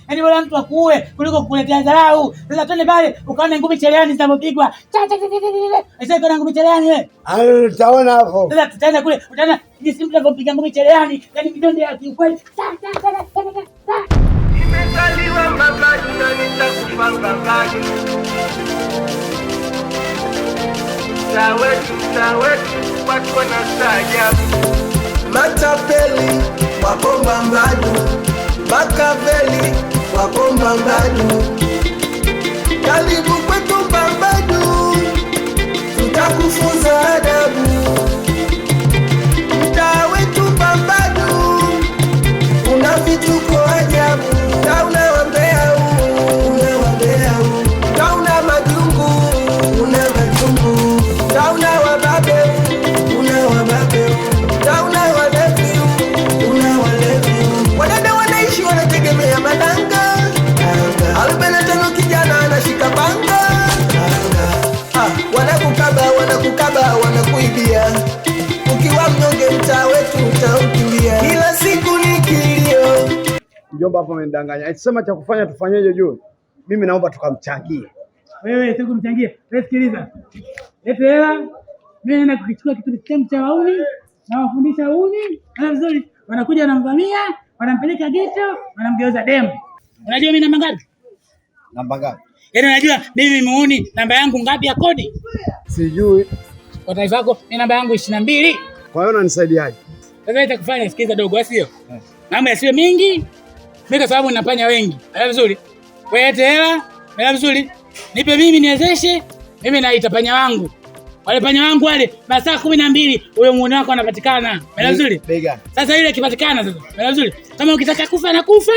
Yaani bora mtu akuue kuliko kukuletea dharau. Sasa twende pale ukaone ngumi cherehani zinapopigwa. Sasa kuna ngumi cherehani wewe. Utaona hapo. Sasa tutaenda kule, utaona jinsi mtu anavyopiga ngumi cherehani, yaani vidonde ya kiukweli. Nimezaliwa mbabani na nitakufa mbabani. Sawetu, watu wanastaajabu. Matapeli wako mbambani, Makaveli wako mbambani. Karibu kwetu mbambani, tutakufunza adabu. Mtaa wetu mbambani una vituko ajabu. Tauna wambea tauna majungu, una majungu. Tauna wababe, una wababe. Tauna walevi, una walevi. Wadada wanaishi wanategemea madanga. 45 kijana anashika panga. Wanakukaba, wanakuibia. Ukiwa mnyonge mtaa wetu utaukimbia. Kila siku ni kilio. Mjomba hapo amenidanganya. Sema cha kufanya tufanyeje juu? Mimi naomba tukamchangie. Wewe sio kumchangia. Wewe sikiliza. Lete hela. Mimi naenda kukichukua kitu cha wauni na wafundisha wauni. Na vizuri wanakuja wanamvamia, wanampeleka ghetto, wanamgeuza demu. Unajua mimi namba ngapi? Namba ngapi? Yaani unajua mimi muuni namba yangu ngapi ya kodi? Sijui. Kwa taarifa yako ni namba yangu 22. Kwa hiyo unanisaidiaje? Sasa itakufanya sikiza dogo, sio? Mambo yasiwe mingi. Mimi kwa sababu ninapanya wengi. Ala vizuri. Wewe lete hela, ala vizuri. Nipe mimi niwezeshe, mimi naita panya wangu. Wale panya wangu wale masaa 12 huyo muone wako anapatikana. Ala vizuri? Bega. Sasa ile ikipatikana sasa. Ala vizuri. Kama ukitaka kufa na kufa,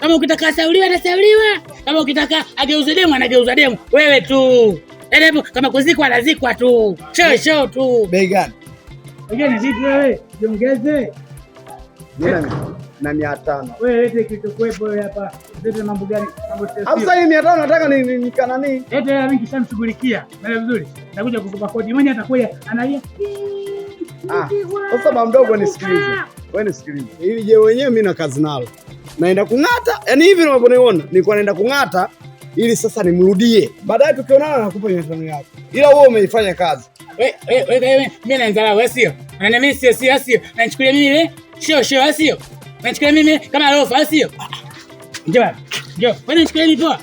kama ukitaka sauliwa na sauliwa, kama ukitaka ageuze demu anageuza demu. Wewe tu. Yaani kama kuzikwa anazikwa tu. Show tu. Bega. Bega ni vipi wewe? Jiongeze. Na 500. Wewe lete kitu kwepo wewe hapa. Lete mambo gani? Mambo sio. Sasa hii 500 nataka ni kanani? Lete hela mimi kishamshughulikia. Ndio vizuri. Nakuja kukupa kodi. Mwenye atakuja analia. Sasa baba mdogo nisikilize. Wewe nisikilize. Ili je wenyewe mimi na kazi nalo. Naenda kung'ata. Yaani hivi unavyoniona nilikuwa naenda kung'ata ili sasa nimrudie. Baadaye tukionana nakupa 500 yako. Ila wewe umeifanya kazi. Wewe mimi naanza wewe sio. Na mimi sio. Nachukulia mimi ile sio sio. Nachukulia mimi kama lofa sio. Njoo. Wewe nachukulia mimi poa.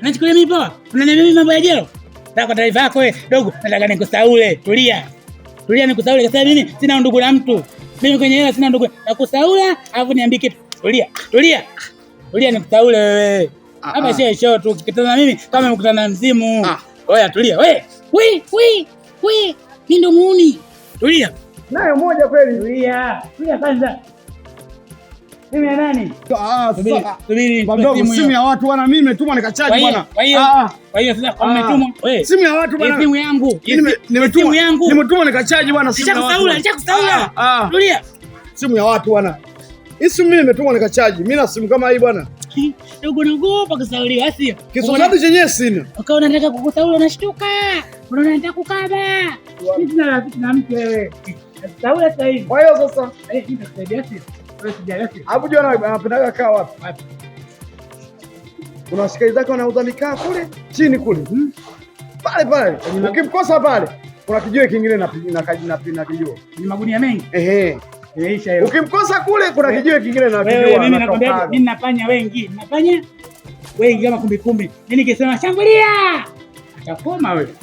Nachukulia mimi poa. Unaniambia mimi mambo ya jelo. Na kwa taarifa yako wewe dogo, nataka nikusaule. Tulia nikusaule kwa sababu mimi sina ndugu na mtu. Mimi kwenye hela sina ndugu. Nakusaula, alafu niambie kitu. Tulia nikusaule wewe. Hapa sio tu ukikutana mimi kama umekutana na mzimu. Oya tulia. Wewe. Mimi ndo muuni. Tulia. Nayo moja kweli. Tulia kwanza. Mimi ya nani? Subiri. Babu simu ya watu bwana, mimi nimetumwa nikachaji bwana. Kwa hiyo sasa umetumwa. Wewe. Simu ya watu bwana. Simu yangu. Nimetumwa nikachaji bwana, simu ya watu. Nishakusaula. Tulia. Simu ya watu bwana. Hii simu mimi nimetumwa nikachaji. Mimi na simu kama hii bwana. Dogo naogopa kusauliwa sio? Kisogadi chenyewe sina. Ukaona nataka kukusaula unashtuka. Unaona nataka kukaba. Mimi sina rafiki na mtu wewe. Saula sasa hivi. Kwa hiyo sasa nitasaidia sio? Wewe sijaleta. Hapo jana anapendaga kaa wapi? Kuna askari zake wanauza mikaa kule chini kule. Pale. Ukimkosa pale kuna kijiwe kingine na kijiwe. Ni magunia mengi. Yaisha hiyo. Ukimkosa kule kuna kijiwe kingine na kijiwe. Wewe mimi nakwambia mimi napanya wengi. Napanya wengi kama kumbi. Mimi nikisema shambulia. Atakoma wewe.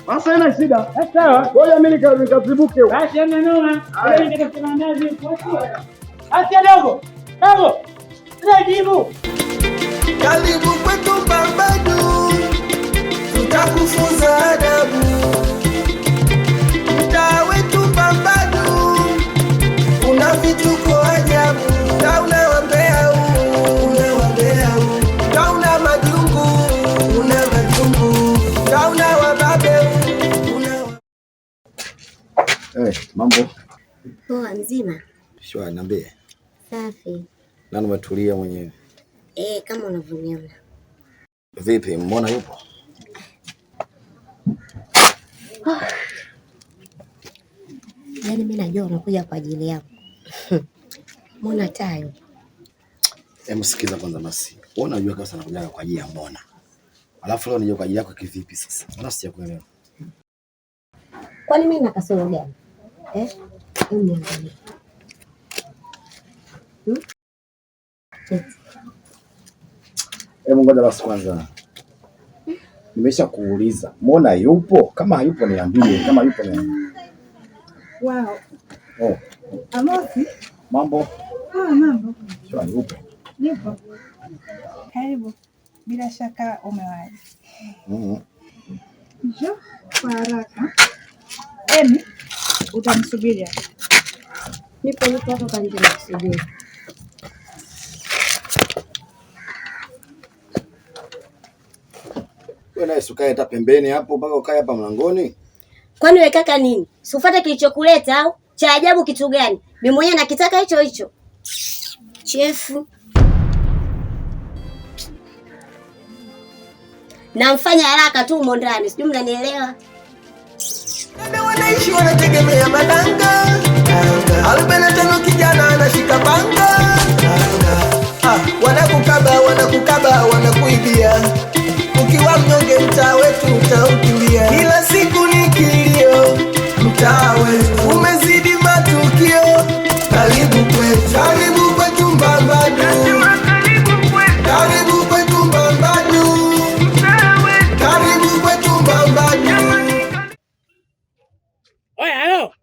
Sasa ina shida. Sawa. Ngoja mimi nikazibuke huko. Basi ana noma. Wewe ndio kasema ndazi kwa. Acha dogo. Jibu. Karibu kwetu mbambani, tutakufunza adabu. Mtaa wetu mbambani una vituko ajabu. Tauna wambea tauna majungu, una majungu. Tauna wababe, Mambo poa. Mzima? Shwari, niambie. Safi. Nani umetulia mwenyewe? Kama unavyoniona. Vipi, mbona yupo? Yaani mimi najua unakuja kwa ajili yako. Mbona tayo? Sikiza kwanza basi. unajua kwa sana kuja kwa ajili ya Mona. Alafu leo nije kwa ajili yako kivipi sasa? Mbona sijakuelewa? Kwani mimi na kasoro gani? Niangalie. Hebu ngoja basi kwanza. Nimesha kuuliza. Mona yupo? Kama hayupo niambie, kama yupo niambie. Wow. Oh. Amosi. Mambo? Mambo. Shwari yupo. Nipo. Karibu. Bila shaka umewahi. Njoo kwa haraka. Emi, utamsubiri hapa. Nipo hapo kwa nje nakusubiri. Wewe naye ukae hata pembeni hapo mpaka ukae hapa mlangoni. Kwani wewe kaka nini? Si ufuate kilichokuleta au? Cha ajabu kitu gani? Mimi mwenyewe nakitaka hicho hicho. Chefu. Namfanya haraka tu umo ndani. Sijui mnanielewa. Dada wanaishi wanategemea madanga. 45 kijana anashika panga. Wanakukaba, wanakuibia. Ukiwa mnyonge mtaa wetu utaukimbia. Kila siku ni kilio, mtaa wetu umezidi matukio. Karibu kwetu Mbambadu. Karibu kwetu Mbambadu. Karibu kwetu Mbambadu. Oya, halo.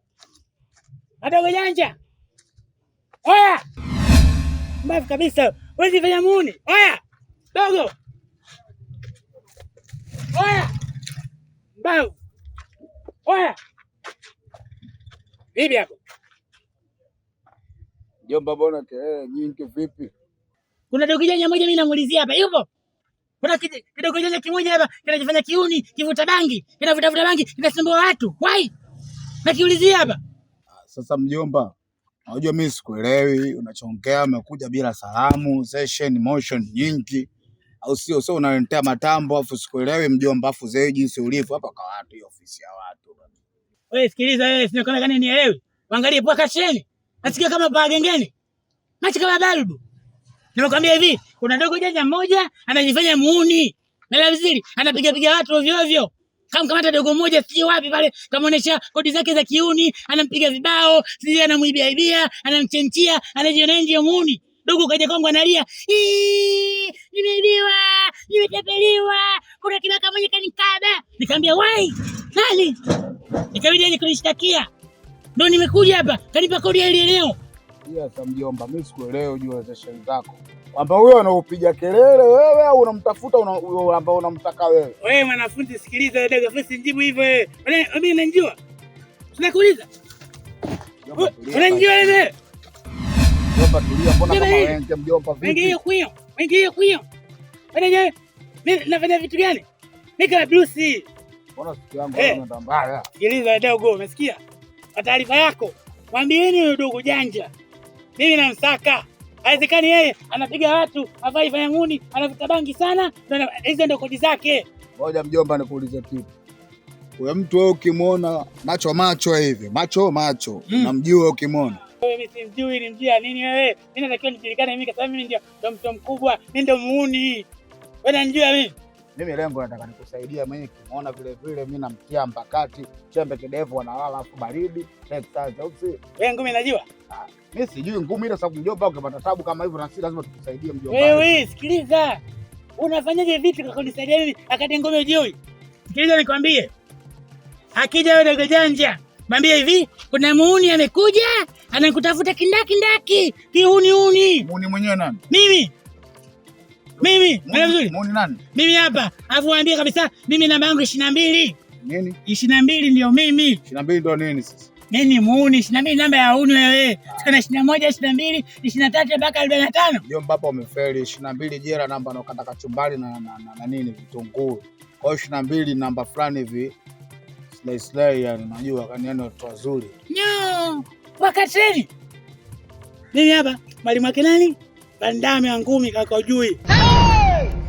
Wadogo janja. Oya. Mbavu kabisa. Wewe fanya muuni. Oya. Dogo. Oya. Mbavu. Oya. Vipi hapo? Jomba, bona kelele nyingi vipi? Kuna dogo janja mmoja mimi namuulizia hapa. Yupo? Kuna kidogo janja kimoja hapa kinajifanya kiuni, kivuta bangi, kinavuta bangi, kinasumbua watu. Why? Nakiulizia hapa. Sasa mjomba, unajua mimi sikuelewi unachongea, umekuja bila salamu, session motion nyingi. Au sio? Sio unaletea matambo afu sikuelewi mjomba, afu zee jinsi ulivyo hapa kwa watu, hiyo ofisi ya watu. Wewe sikiliza wewe, sio kama gani nielewi. Angalia poa kasheni. Nasikia kama paa gengeni. Macho kama balbu. Nimekwambia hivi, kuna dogo janja mmoja anajifanya muuni. Na vizuri, anapiga watu ovyo ovyo. Kama kamata dogo mmoja sio wapi pale, kamuonesha kodi zake za kiuni, anampiga vibao, sisi anamuibia, anamchenchia, anajiona nje muuni. Dogo kaja kwangu analia, nimeibiwa, nimetapeliwa, kuna kibaka mmoja kanikaba. Nikamwambia, "Wai, nani?" Nikabidi nikunishtakia. Ndio nimekuja hapa, kanipa kodi ya ile eneo. Sasa mjomba, mimi sikuelewi juu ya session zako. Kwamba huyo anaupiga kelele wewe au unamtafuta ambao unamtaka wewe? Wewe mwanafunzi sikiliza dogo, fesi njibu hivyo wewe. Mimi nanijua. Tunakuuliza. Unanijua wewe? Mjomba tulia, mbona kama wenge mjomba vipi? Wenge kuyo. Wewe mimi nafanya vitu gani? Nika blusi. Mbona siku yangu inaenda mbaya? Sikiliza dogo, umesikia? Kwa taarifa yako, mwambieni huyo dogo janja. Mimi namsaka. Haiwezekani yeye anapiga watu, afai fanya nguni, anavuta bangi sana, hizo ndio kodi zake. Ngoja mjomba nikuulize kitu. Wewe mtu wewe ukimwona macho hivi, macho, namjua ukimwona. Wewe mimi simjui, nimjia nini wewe? Mimi natakiwa nijulikane mimi kwa sababu mimi ndio mtu mkubwa, mimi ndio muuni. Wewe unanijua mimi? Mimi lengo nataka nikusaidia mwenyewe, kimwona vile mimi namtia mpakati, chembe kidevu analala afu baridi, Texas au si? Wewe ngumi najua? Mimi sijui ngumi ile, sababu mjomba ukipata tabu kama hivyo na sisi lazima tukusaidie mjomba. Wewe sikiliza. Unafanyaje vipi kwa kunisaidia mimi akati ngumi hujui? Sikiliza nikwambie. Akija wewe dogo janja, mwambie hivi, kuna muuni amekuja, anakutafuta kindaki, kiuni. Muuni mwenyewe nani? Mimi. Vizuri. Muuni nani? Mimi hapa. Alafu waambie kabisa mimi namba yangu 22. Nini? 22 ndio mimi. 22 ndio nini sasa? Nini muuni? 22 namba ya uni wewe. Sikana 21, 22, 23 mpaka 45. Mjomba hapa umefeli. 22 jera namba anakata kachumbari na nini vitunguu. Kwa hiyo 22 namba fulani hivi. Slay yani unajua yani watu wazuri. Nyo, wakateni. Mimi hapa mwalimu wake nani? Bandame wa ngumi kaka ujui.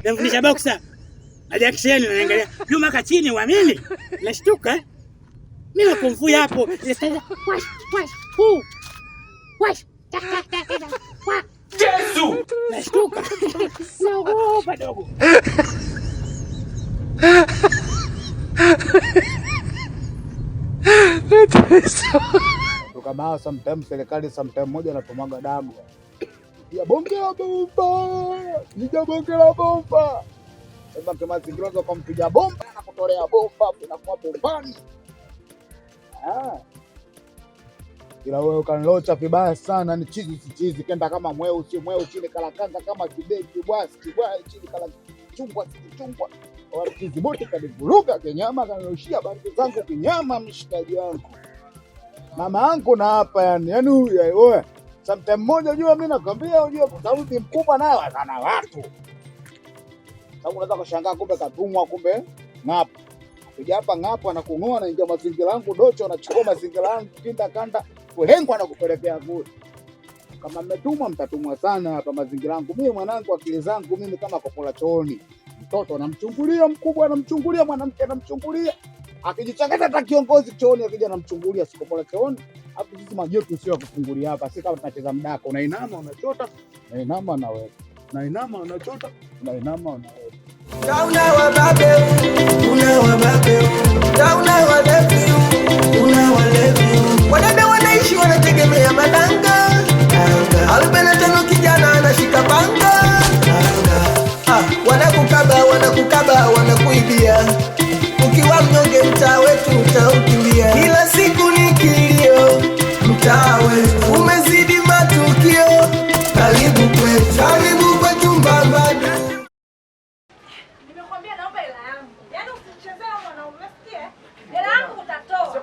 Namfundisha boxer. Aliaction naangalia. Nyuma ka chini uamini. Nashtuka. Mimi nakumfuya hapo. Yesu! Nashtuka. Naogopa dogo. Kama sometimes serikali sometimes moja anatomaga damu. Ya bonge la bomba. Nija bonge la bomba. Sasa kama zingirozo kwa mpiga bomba na kutolea bomba inakuwa bombani. Ila wewe ukanilocha vibaya sana, ni chizi si chizi, kenda kama mweu si mweu, chini kalakanga kama kibeki bwasi kibwai, chini kala chungwa si chungwa. Wala chizi bote kanivuruga kinyama, kanirushia baridi zangu kinyama, mshikaji wangu. Mama yangu na hapa yani wewe sometime moja unajua mimi nakwambia unajua sauti mkubwa nayo ana watu. Sababu unaweza kushangaa kumbe katumwa kumbe ngapa. Akija hapa ngapa anakungoa na ingia mazingira yangu docho anachukua mazingira yangu kinda kanda kulengwa na kupelekea kule. Kama mmetumwa mtatumwa sana hapa mazingira yangu. Mimi mwanangu akili zangu mimi kama kopola chooni. Mtoto anamchungulia mkubwa anamchungulia mwanamke anamchungulia. Akijichanganya hata kiongozi chooni akija anamchungulia sikopola chooni. Hapo sisi majetu sio kufungulia hapa. Si kama tunacheza mdako unainama unachota, unainama unaweka. Unainama unachota, unainama unaweka. Tauna wababe, una wababe. Tauna walevi, una walevi. Wadada wanaishi wanategemea madanga. 45 kijana anashika panga. Wanakukaba, wanakuibia. Ukiwa mnyonge mtaa wetu utaukimbia. Kila siku ni kilio, mtaa wetu umezidi matukio. Karibu kwetu Mbambadu. Nimekwambia naomba hela yangu. Yaani usichezee mwanaume, usikie? Hela yangu utatoa.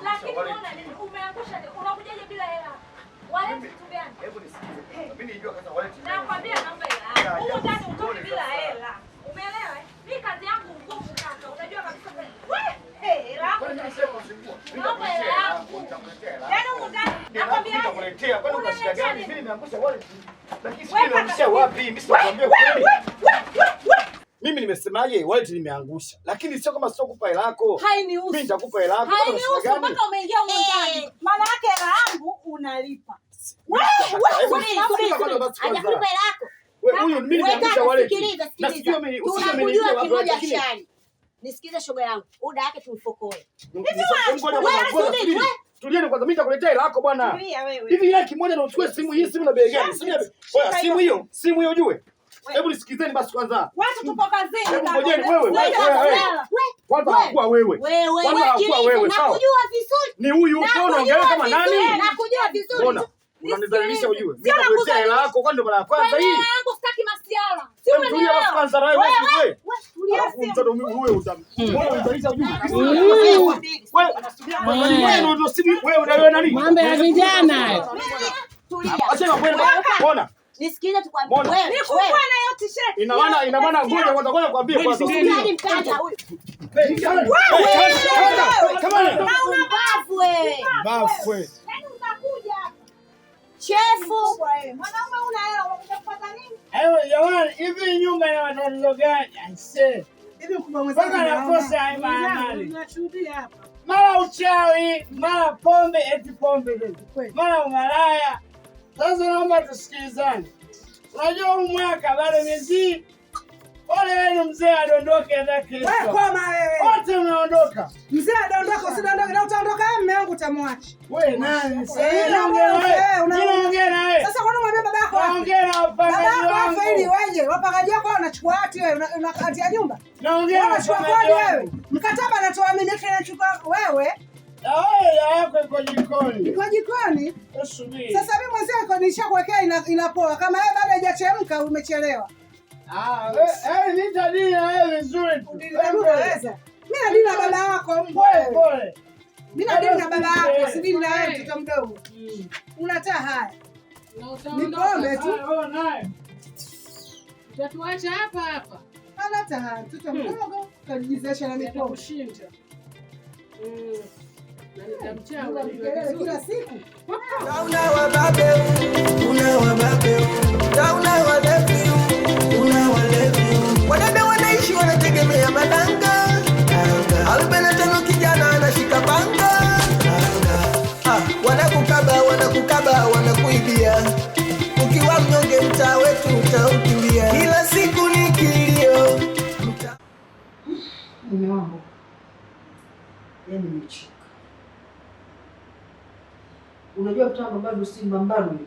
Lakini unaona nini? Umeangusha, unakujaje bila hela? Waleti kitu gani? Hebu nisikize. Mimi nijua kwanza waleti. Nakwambia naomba hela yangu. Huko ndani utoke bila hela. Umeelewa? Mimi kazi yangu ngumu kaka. Unajua kabisa wewe. Hela yangu. Naomba hela yangu. Yaani huko ndani nakwambia nitakuletea. Kwani unashika gani? Mimi nimeangusha waleti. Lakini sisi tunaangusha wapi? Mimi sikwambia kweli. Mimi nimesemaje? Wallet nimeangusha. Lakini sio kama sitokupa hela yako. Hainihusu. Mimi nitakupa hela yako. Hainihusu mpaka umeingia huko ndani. Maana yake hela yangu unalipa. Wewe hajakulipa hela yako. Wewe huyo mimi nimeangusha wallet. Sikiliza. Tunakujua kimoja shari. Nisikize shoga yangu. Oda yake tumfokoe. Tulieni kwanza, mimi nitakuletea hela yako bwana. Hivi yeye kimoja na uchukue simu hii, simu na bei gani? Simu hiyo ujue. Hebu nisikizeni basi kwanza. Watu tupo kazini. Hebu ngojeni wewe. Kwanza hakuwa wewe. Kwanza hakuwa wewe, sawa? Nakujua vizuri. Ni huyu uko unaongea kama nani? Nakujua vizuri. Mbona? Unanidhalilisha ujue. Mimi nakuletea hela yako kwa ndio mara ya kwanza hii. Hela yangu sitaki masiala. Si unanielewa? Wewe kwanza wewe wewe. Tulia mtoto wewe unanidhalilisha ujue. Wewe unaelewa nani? Mambo ya vijana. Tulia. Acha kwenda. Mbona? Nisikilize tukwambie wewe. Nikupa na hiyo t-shirt. Ina maana ngoja kwanza kuambia kwanza. Usijali mkanda huyu. Kama na una bafu wewe. Bafu wewe. Yaani utakuja. Chefu. Mwanaume una hela unakuja kupata nini? Ewe jamani, hivi nyumba ina matatizo gani? Aise. Hivi mkubwa mwenzangu. Mpaka nakosa imani. Tunashuhudia hapa. Mara uchawi, mara pombe, eti pombe zetu. Mara umalaya. Sasa naomba tusikilizane. Unajua huu mwaka bado miezi. Ole wenu mzee adondoke hata kesho. Wewe koma wewe. Wote mnaondoka. Mzee adondoka, usidondoke na utaondoka wewe mume wangu utamwacha. Wewe nani? Sasa naongea na wewe. Sasa kwa nini mwambie baba yako? Naongea na wapagaji wangu. Baba yako ili weje? Wapagaji wako wanachukua hati wewe, unakati ya nyumba. Naongea na wapagaji wewe. Mkataba natoa mimi nachukua wewe. Na wewe yako iko jikoni. Iko jikoni? Usubiri. Sasa mimi mwenzako nishakuwekea inapoa. Kama wewe bado hajachemka umechelewa. Nitadili na wewe vizuri tu. Unaweza. Mimi nadili na baba yako pole. Mimi nadili na baba yako, sidili na wewe mtoto mdogo. Unataa haya. Ni pombe tu. Utatuacha hapa. Hata haya, mtoto mdogo kujizesha na mipombe. Ushinja. Kila siku. Tauna wababe, una wababe. Tauna walevi, una walevi. Wadada wanaishi wanategemea madanga. 45 kijana anashika panga. Wanakukaba, wanakuibia. Ukiwa mnyonge Unajua mtaa Mbambadu si Mbambadu.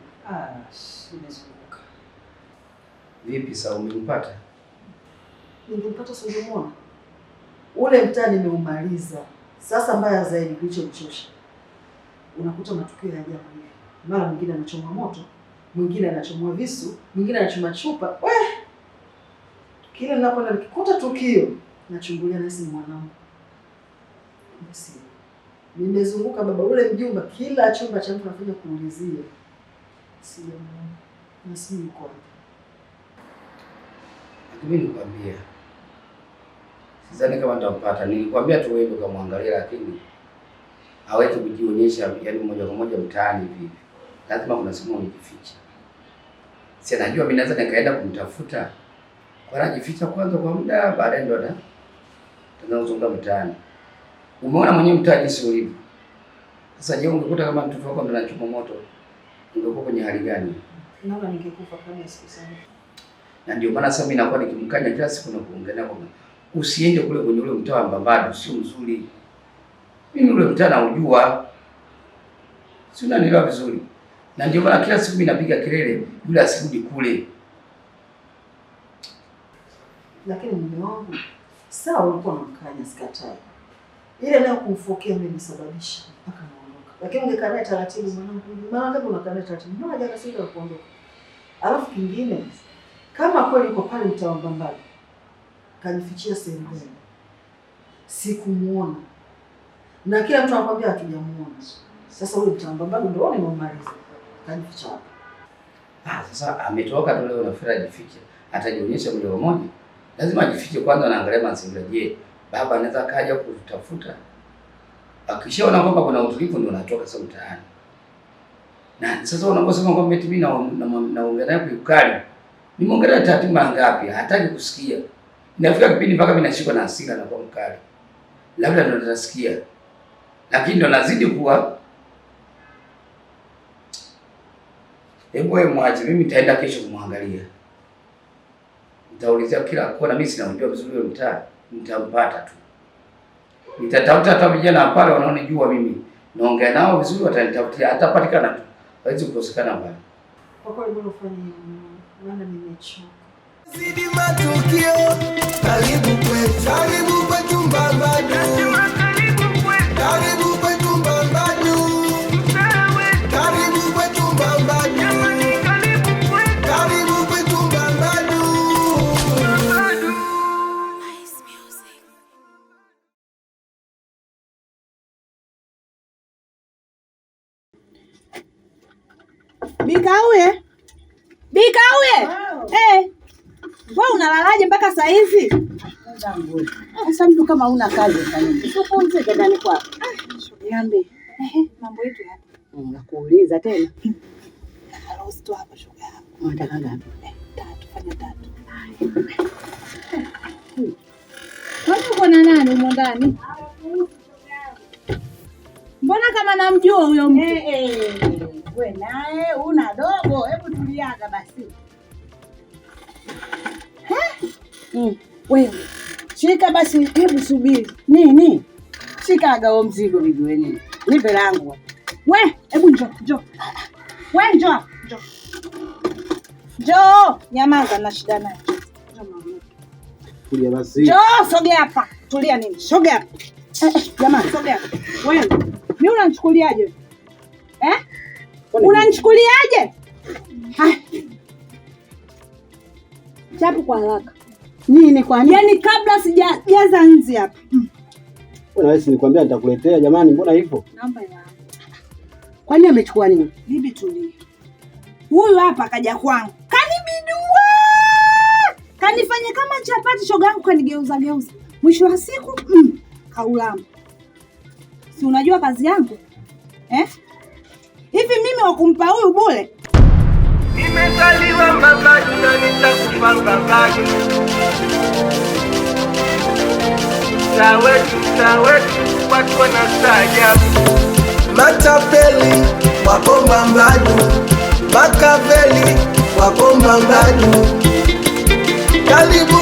Nimezunguka. Vipi sasa umempata? Ningempata singemwona. Ule mtaa nimeumaliza. Sasa mbaya zaidi kilichomchosha. Unakuta matukio ya ajabu hivi. Mara mwingine anachoma moto, mwingine anachomwa visu, mwingine anachoma chupa. Kile ninapoenda nikikuta tukio, nachungulia na sisi mwanangu. Basi. Nimezunguka baba ule mjumba kila chumba cha mtu anafanya kuulizia. Sijamuona. Na si yuko wapi. Mimi nikwambia. Sidhani kama nitampata. Nilikwambia tu wewe ukamwangalia lakini hawezi kujionyesha yaani moja kwa moja mtaani hivi. Lazima kuna sehemu umejificha. Si anajua mimi naweza nikaenda kumtafuta. Kwa anajificha kwanza kwa muda baadaye ndo tunazunguka mtaani. Umeona mwenyewe mtaa jinsi ulivyo. Sasa je, ungekuta kama mtoto wako ndo anachoma moto ungekuwa kwenye hali gani? Naona ningekufa kama siku sana. Na ndio maana sasa mimi nakuwa nikimkanya kila siku na kuongelea kwamba usiende kule kwenye ule mtaa wa Mbambadu, sio mzuri. Mimi ule mtaa naujua. Si unanielewa vizuri. Na ndio maana kila siku mimi napiga kelele yule asirudi kule. Lakini mume wangu, sawa ulikuwa unamkanya sikatai. Ile nayo kumfokea mimi nisababisha mpaka naondoka. Lakini ungekaa naye taratibu mwanangu. Maana ngapi unakaa naye taratibu? Mbona jana sasa kuondoka? Alafu kingine, kama kweli yuko pale mtaa wa Mbambadu, kajifichia sehemu gani? Sikumuona. Na kila mtu anakuambia hatujamuona. Sasa ule mtaa wa Mbambadu ndio nimemaliza. Kajificha hapo. Sasa ametoka tu leo na Fira ajifiche. Atajionyesha moja kwa moja. Lazima ajifiche kwanza na angalia mazingira. Je, baba anaweza kaja kutafuta? Akishaona kwamba kuna utulivu ndio anatoka sasa mtaani. Na sasa unaposema kwamba mimi naongea naye kwa ukali. Nimeongelea taratibu mara ngapi? Hataki kusikia. Inafika kipindi mpaka mimi nashikwa na hasira na kwa mkali. Labda ndo nitasikia. Lakini ndo nazidi kuwa hebu wewe mwache, mimi nitaenda kesho kumwangalia. Nitaulizia kila kona, mimi sina unajua vizuri yule mtaa, nitampata tu. Nitatafuta hata vijana pale wanaonijua mimi. Naongea nao vizuri watanitafutia, atapatikana tu. Hawezi kukosekana pale. Kwa kweli mbona ufanye maana nimechoka. Zidi matukio, karibu kwetu Mbambadu. Karibu kwetu Mbambadu. Karibu kwetu Mbambadu. Karibu kwetu Mbambadu. Bikauye. Wewe unalalaje mpaka saa hizi? Sasa mtu kama una kazi fanyeni. Usipumzike ndani kwako. Niambie. Mambo yetu hapa. Nakuuliza tena. Harusi tu hapa shoga yangu. Unataka ngapi? 3, fanya 3. Kwani uko na nani humo ndani? Mbona kama namjua huyo mtu? Wewe naye una dogo, hebu tuliaga basi. Wewe shika basi, hebu subiri. Nini? Shika agao mzigo bibi wewe nini? Nipe langu. We, hebu njoo. We njoo. Nyamaza na shida naye. Tulia basi. Njoo, sogea hapa. Tulia nini? Sogea hapa. Jamani, sogea. Wewe, mimi unanichukuliaje? Unanichukuliaje? Chapu kwa haraka. Nini kwa nini? Yaani kabla sijajaza nzi hapa. Wewe nilikwambia nitakuletea jamani, mbona hivyo? Naomba ya. Kwani amechukua nini? Bibi tulia. Huyu hapa kaja kwangu. Kanibidua. Kanifanya kama chapati shoga yangu kanigeuza. Mwisho wa siku kaulamba. Si unajua kazi yangu? Hivi mimi wakumpa huyu bure? Nimezaliwa Mbambadu na nitakufa Mbambadu. Sawetu watu wanastaajabu. Matapeli wako Mbambadu, Makaveli wako Mbambadu. Karibu